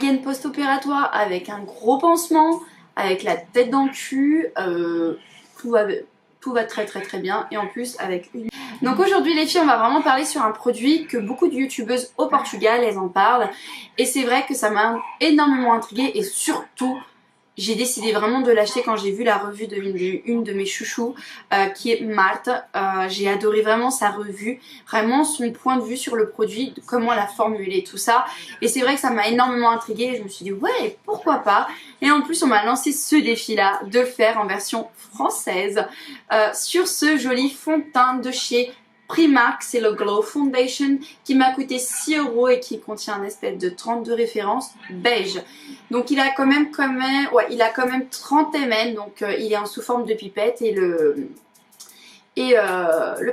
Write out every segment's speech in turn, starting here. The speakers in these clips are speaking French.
gaine post-opératoire, avec un gros pansement, avec la tête dans le cul, tout va très bien, et en plus avec une... Donc aujourd'hui les filles, on va vraiment parler sur un produit que beaucoup de youtubeuses au Portugal, elles en parlent, et c'est vrai que ça m'a énormément intriguée, et surtout j'ai décidé vraiment de l'acheter quand j'ai vu la revue d'une de mes chouchous qui est Marthe. J'ai adoré vraiment sa revue, vraiment son point de vue sur le produit, comment la formuler, tout ça. Et c'est vrai que ça m'a énormément intriguée. Je me suis dit ouais, pourquoi pas. Et en plus on m'a lancé ce défi là de le faire en version française sur ce joli fond de teint de chez Primark. C'est le Glow Foundation qui m'a coûté 6 € et qui contient un espèce de 32 références beige. Donc il a quand même, il a quand même 30 ml, donc il est en sous forme de pipette et le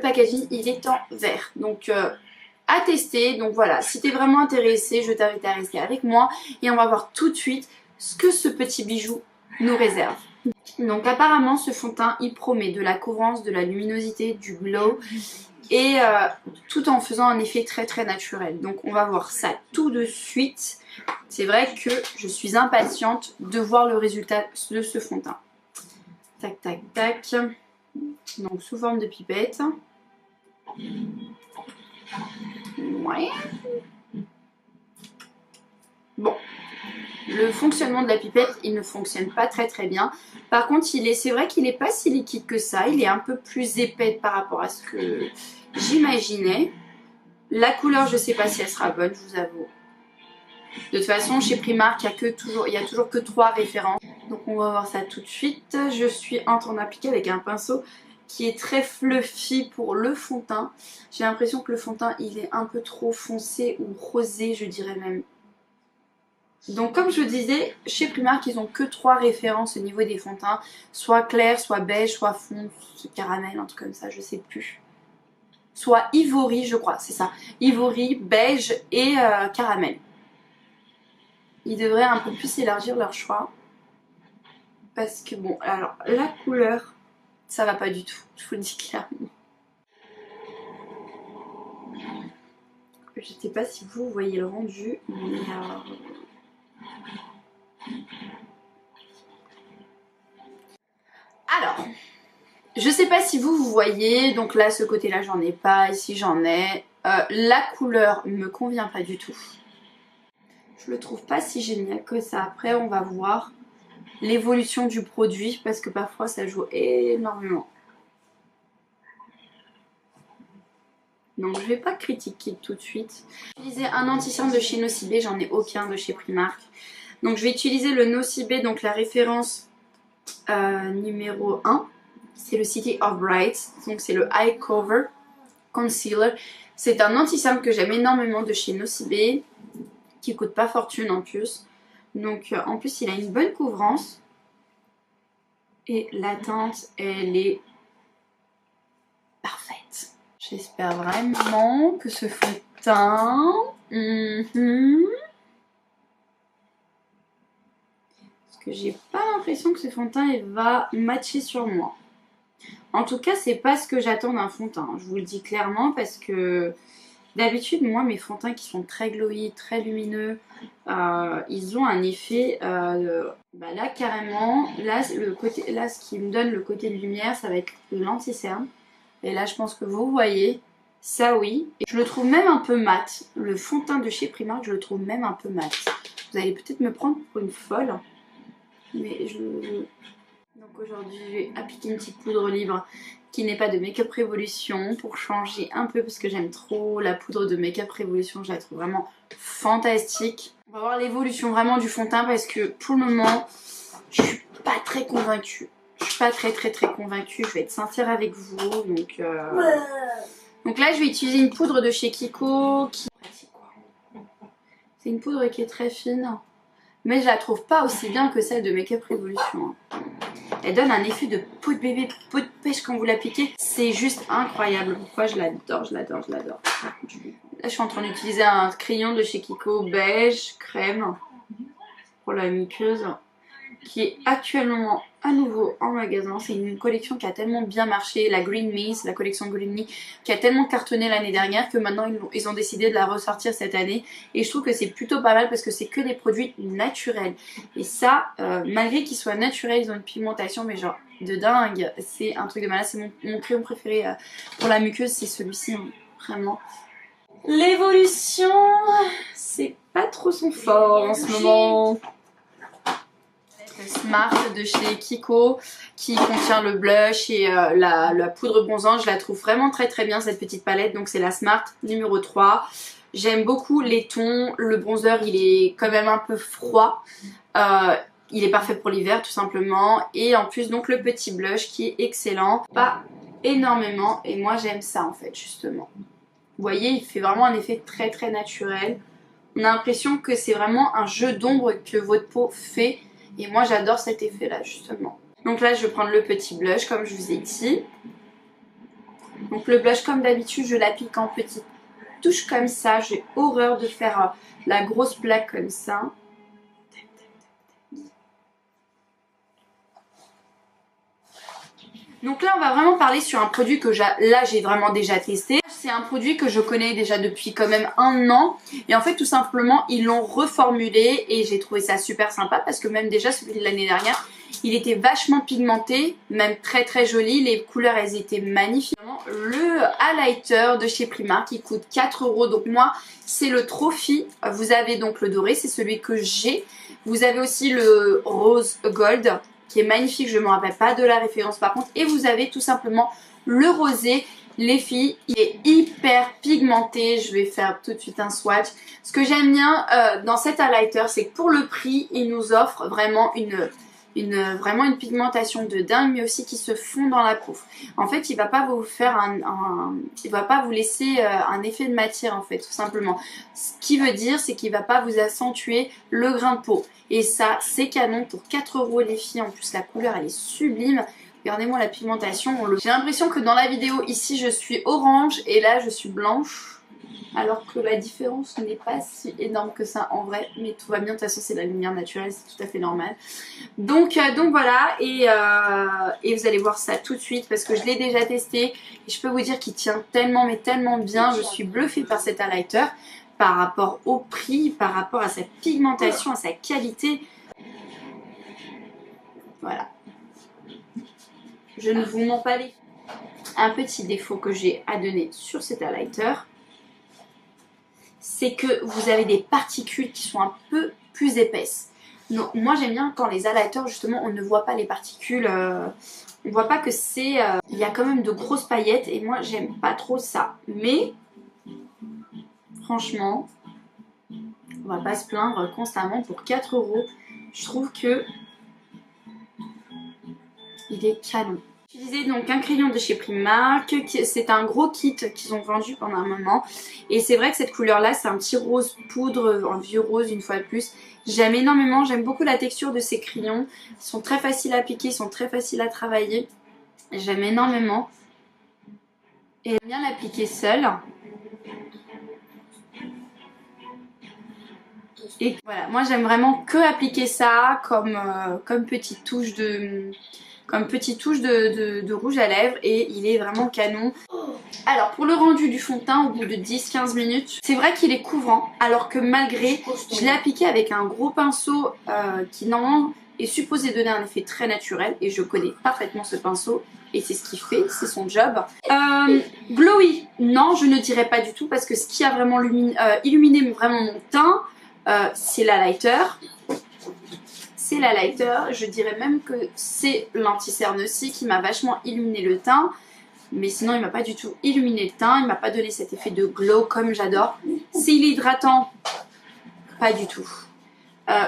packaging il est en verre. Donc à tester. Donc voilà, si tu es vraiment intéressé, je t'invite à rester avec moi et on va voir tout de suite ce que ce petit bijou nous réserve. Donc apparemment ce fond de teint il promet de la couvrance, de la luminosité, du glow et tout en faisant un effet très naturel. Donc on va voir ça tout de suite. C'est vrai que je suis impatiente de voir le résultat de ce fond de teint. Tac tac tac. Donc sous forme de pipette. Ouais. Bon. Le fonctionnement de la pipette, il ne fonctionne pas très bien. Par contre, c'est vrai qu'il n'est pas si liquide que ça. Il est un peu plus épais par rapport à ce que j'imaginais. La couleur, je ne sais pas si elle sera bonne, je vous avoue. De toute façon, chez Primark, il y a toujours que 3 références. Donc on va voir ça tout de suite. Je suis en train d'appliquer avec un pinceau qui est très fluffy pour le fond de teint. J'ai l'impression que le fond de teint, il est un peu trop foncé ou rosé, je dirais même. Donc comme je disais, chez Primark, ils ont que 3 références au niveau des fonds de teint. Soit clair, soit beige, soit fond, caramel, un truc comme ça, je sais plus. Soit ivory, je crois, c'est ça. Ivory, beige et caramel. Ils devraient un peu plus élargir leur choix. Parce que bon, alors la couleur, ça va pas du tout, je vous le dis clairement. Je sais pas si vous voyez le rendu, mais... Alors, je sais pas si vous voyez, donc là ce côté là j'en ai pas, ici j'en ai. La couleur me convient pas du tout. Je le trouve pas si génial que ça. Après on va voir l'évolution du produit parce que parfois ça joue énormément. Donc je vais pas critiquer tout de suite. J'ai utilisé un anti-cerne de chez Nocibé, j'en ai aucun de chez Primark. Donc je vais utiliser le Nocibé, donc la référence numéro 1. C'est le City of Bright, donc c'est le Eye Cover Concealer. C'est un anti-cerne que j'aime énormément de chez Nocibé, qui coûte pas fortune en plus. Donc en plus il a une bonne couvrance. Et la teinte, elle est parfaite. J'espère vraiment que ce fond de teint... Parce que j'ai pas l'impression que ce fond de teint il va matcher sur moi. En tout cas, c'est pas ce que j'attends d'un fond de teint. Je vous le dis clairement parce que d'habitude, moi, mes fonds de teint qui sont très glowy, très lumineux, ils ont un effet... bah là, carrément, là, ce qui me donne le côté de lumière, ça va être l'anti-cerne. Et là, je pense que vous voyez, ça oui. Et je le trouve même un peu mat. Le fond de teint de chez Primark, je le trouve même un peu mat. Vous allez peut-être me prendre pour une folle. Mais Donc aujourd'hui, je vais appliquer une petite poudre libre qui n'est pas de Make Up Revolution pour changer un peu parce que j'aime trop la poudre de Make Up Revolution. Je la trouve vraiment fantastique. On va voir l'évolution vraiment du fond de teint parce que pour le moment, je suis pas très convaincue. Je suis pas très convaincue, je vais être sincère avec vous. Donc là je vais utiliser une poudre de chez Kiko c'est une poudre qui est très fine. Mais je la trouve pas aussi bien que celle de Make Up Revolution. Elle donne un effet de peau de bébé, peau de pêche quand vous l'appliquez. C'est juste incroyable. Pourquoi je l'adore, je l'adore, je l'adore. Là je suis en train d'utiliser un crayon de chez Kiko beige, crème, pour la muqueuse. qui est actuellement à nouveau en magasin. C'est une collection qui a tellement bien marché, la Green Me, c'est la collection Green Me, qui a tellement cartonné l'année dernière que maintenant ils ont décidé de la ressortir cette année. Et je trouve que c'est plutôt pas mal parce que c'est que des produits naturels. Et ça, malgré qu'ils soient naturels, ils ont une pigmentation mais genre de dingue. C'est un truc de malade, c'est mon crayon préféré pour la muqueuse, c'est celui-ci, hein, vraiment. L'évolution, c'est pas trop son fort en ce moment. Smart de chez Kiko qui contient le blush et la poudre bronzante. Je la trouve vraiment très très bien cette petite palette. Donc c'est la Smart numéro 3. J'aime beaucoup les tons. Le bronzer il est quand même un peu froid. Il est parfait pour l'hiver tout simplement. Et en plus donc le petit blush qui est excellent. Pas énormément et moi j'aime ça en fait justement. Vous voyez, il fait vraiment un effet très très naturel. On a l'impression que c'est vraiment un jeu d'ombre que votre peau fait. Et moi j'adore cet effet là justement. Donc là je vais prendre le petit blush comme je vous ai dit. Donc le blush comme d'habitude je l'applique en petites touches comme ça. J'ai horreur de faire la grosse plaque comme ça. Donc là on va vraiment parler sur un produit que j'ai vraiment déjà testé. C'est un produit que je connais déjà depuis quand même 1 an. Et en fait tout simplement ils l'ont reformulé et j'ai trouvé ça super sympa parce que même déjà celui de l'année dernière il était vachement pigmenté, même très très joli. Les couleurs elles étaient magnifiques. Le highlighter de chez Primark qui coûte 4 €. Donc moi c'est le Trophy. Vous avez donc le doré, c'est celui que j'ai. Vous avez aussi le rose gold qui est magnifique, je ne me rappelle pas de la référence par contre. Et vous avez tout simplement le rosé. Les filles, il est hyper pigmenté. Je vais faire tout de suite un swatch. Ce que j'aime bien dans cet highlighter, c'est que pour le prix, il nous offre vraiment vraiment une pigmentation de dingue, mais aussi qui se fond dans la peau. En fait, il va pas vous faire il va pas vous laisser un effet de matière en fait, tout simplement. Ce qui veut dire, c'est qu'il va pas vous accentuer le grain de peau. Et ça, c'est canon pour 4 € les filles. En plus, la couleur, elle est sublime. Regardez-moi la pigmentation. J'ai l'impression que dans la vidéo, ici, je suis orange et là, je suis blanche. Alors que la différence n'est pas si énorme que ça en vrai. Mais tout va bien, de toute façon, c'est la lumière naturelle, c'est tout à fait normal. Donc voilà, et vous allez voir ça tout de suite parce que je l'ai déjà testé. Et je peux vous dire qu'il tient tellement, mais tellement bien. Je suis bluffée par cet highlighter. Par rapport au prix, par rapport à sa pigmentation, à sa qualité. Voilà. Je ne vous mens pas les... Un petit défaut que j'ai à donner sur cet highlighter, c'est que vous avez des particules qui sont un peu plus épaisses. Non, moi j'aime bien quand les highlighters justement on ne voit pas les particules, on voit pas que c'est... il y a quand même de grosses paillettes et moi j'aime pas trop ça. Mais franchement, on va pas se plaindre constamment pour 4 €. Je trouve que il est canon. J'ai utilisé donc un crayon de chez Primark, c'est un gros kit qu'ils ont vendu pendant un moment. Et c'est vrai que cette couleur là, c'est un petit rose poudre, un vieux rose une fois de plus. J'aime énormément, j'aime beaucoup la texture de ces crayons. Ils sont très faciles à appliquer, ils sont très faciles à travailler. J'aime énormément. Et j'aime bien l'appliquer seule. Et voilà, moi j'aime vraiment que appliquer ça comme petite touche de rouge à lèvres et il est vraiment canon. Alors pour le rendu du fond de teint au bout de 10-15 minutes, c'est vrai qu'il est couvrant alors que malgré, je l'ai appliqué avec un gros pinceau qui normalement est supposé donner un effet très naturel et je connais parfaitement ce pinceau et c'est ce qu'il fait, c'est son job. Glowy, non je ne dirais pas du tout parce que ce qui a vraiment illuminé vraiment mon teint, c'est l'highlighter. C'est l'highlighter, je dirais même que c'est l'anti-cerne aussi qui m'a vachement illuminé le teint. Mais sinon il m'a pas du tout illuminé le teint, il m'a pas donné cet effet de glow comme j'adore. C'est hydratant, pas du tout.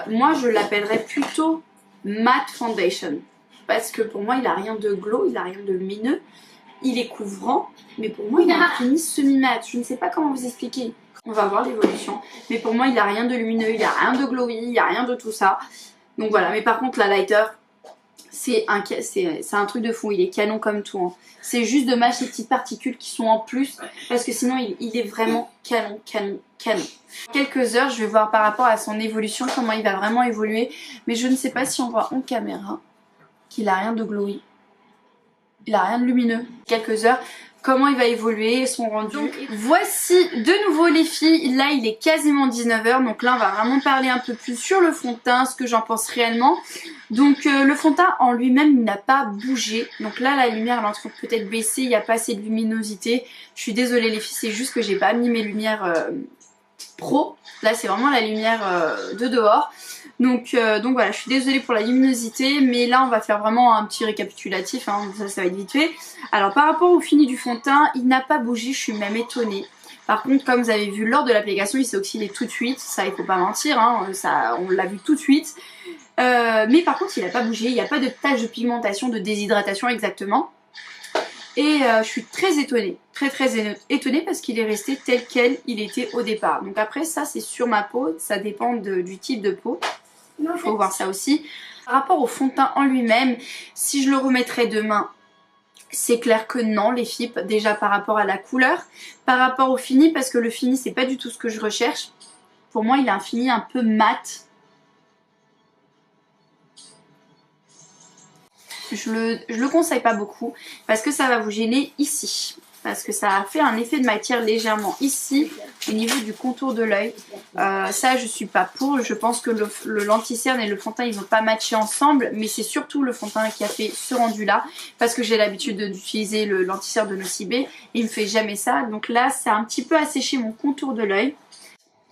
Moi je l'appellerais plutôt matte foundation. Parce que pour moi il a rien de glow, il a rien de lumineux. Il est couvrant, mais pour moi il a un fini semi-mat. Je ne sais pas comment vous expliquer. On va voir l'évolution. Mais pour moi il a rien de lumineux, il a rien de glowy, il a rien de tout ça. Donc voilà, mais par contre l'highlighter, c'est un truc de fou, il est canon comme tout. Hein. C'est juste dommage ces petites particules qui sont en plus, parce que sinon il est vraiment canon. Quelques heures, je vais voir par rapport à son évolution, comment il va vraiment évoluer. Mais je ne sais pas si on voit en caméra qu'il a rien de glowy. Il a rien de lumineux. Quelques heures, comment il va évoluer, son rendu. Donc, voici de nouveau les filles. Là, il est quasiment 19 h. Donc là, on va vraiment parler un peu plus sur le fond de teint, ce que j'en pense réellement. Donc le fond de teint en lui-même, il n'a pas bougé. Donc là, la lumière, elle est en train de peut-être baisser. Il n'y a pas assez de luminosité. Je suis désolée les filles, c'est juste que j'ai pas mis mes lumières pro. Là, c'est vraiment la lumière de dehors. Donc voilà, je suis désolée pour la luminosité, mais là on va faire vraiment un petit récapitulatif, hein, ça va être vite fait. Alors par rapport au fini du fond de teint, il n'a pas bougé, je suis même étonnée. Par contre, comme vous avez vu lors de l'application, il s'est oxydé tout de suite, ça il faut pas mentir, hein, ça, on l'a vu tout de suite. Mais par contre il n'a pas bougé, il n'y a pas de tache de pigmentation, de déshydratation exactement. Et je suis très étonnée, très étonnée parce qu'il est resté tel quel il était au départ. Donc après ça c'est sur ma peau, ça dépend du type de peau. Il faut voir ça aussi. Par rapport au fond de teint en lui-même, si je le remettrais demain, c'est clair que non les filles, déjà par rapport à la couleur. Par rapport au fini, parce que le fini c'est pas du tout ce que je recherche. Pour moi il a un fini un peu mat. Je le conseille pas beaucoup parce que ça va vous gêner ici. Parce que ça a fait un effet de matière légèrement ici au niveau du contour de l'œil. Ça je suis pas pour. Je pense que le lenticerne et le fond de teint ils n'ont pas matché ensemble. Mais c'est surtout le fond de teint qui a fait ce rendu là. Parce que j'ai l'habitude d'utiliser le lenticerne de Nocibé. Et il me fait jamais ça. Donc là ça a un petit peu asséché mon contour de l'œil.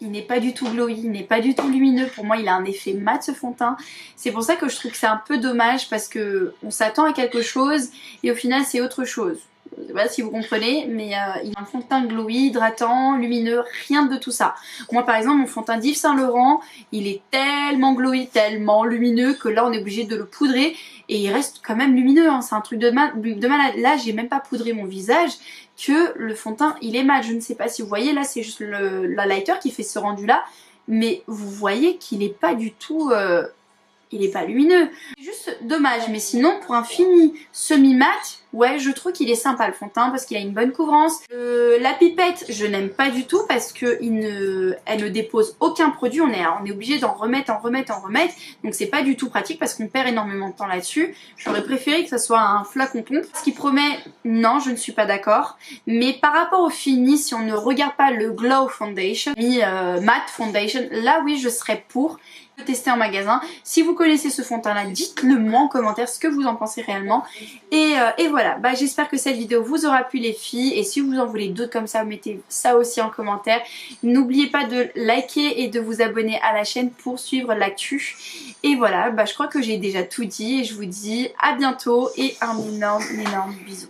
Il n'est pas du tout glowy, il n'est pas du tout lumineux. Pour moi, il a un effet mat ce fond de teint. C'est pour ça que je trouve que c'est un peu dommage parce que on s'attend à quelque chose et au final, c'est autre chose. Je ne sais pas si vous comprenez, mais il a un fond de teint glowy, hydratant, lumineux, rien de tout ça. Moi, par exemple, mon fond de teint d'Yves Saint Laurent, il est tellement glowy, tellement lumineux que là, on est obligé de le poudrer et il reste quand même lumineux. Hein. C'est un truc de malade. Là, j'ai même pas poudré mon visage. Que le fond de teint il est mat, je ne sais pas si vous voyez là c'est juste la lighter qui fait ce rendu là mais vous voyez qu'il est pas du tout il est pas lumineux, c'est juste dommage. Mais sinon pour un fini semi mat, ouais je trouve qu'il est sympa le fond de teint parce qu'il a une bonne couvrance. La pipette je n'aime pas du tout parce que elle ne dépose aucun produit, on est obligé d'en remettre, donc c'est pas du tout pratique parce qu'on perd énormément de temps là-dessus. J'aurais préféré que ça soit un flacon pompe. Ce qui promet, non je ne suis pas d'accord, mais par rapport au fini, si on ne regarde pas le Glow Foundation, Matte Foundation, là oui je serais pour tester en magasin. Si vous connaissez ce fond de teint là, dites-le moi en commentaire ce que vous en pensez réellement. Et voilà, bah, j'espère que cette vidéo vous aura plu les filles. Et si vous en voulez d'autres comme ça, mettez ça aussi en commentaire. N'oubliez pas de liker et de vous abonner à la chaîne pour suivre l'actu. Et voilà, bah, je crois que j'ai déjà tout dit et je vous dis à bientôt et un énorme bisou.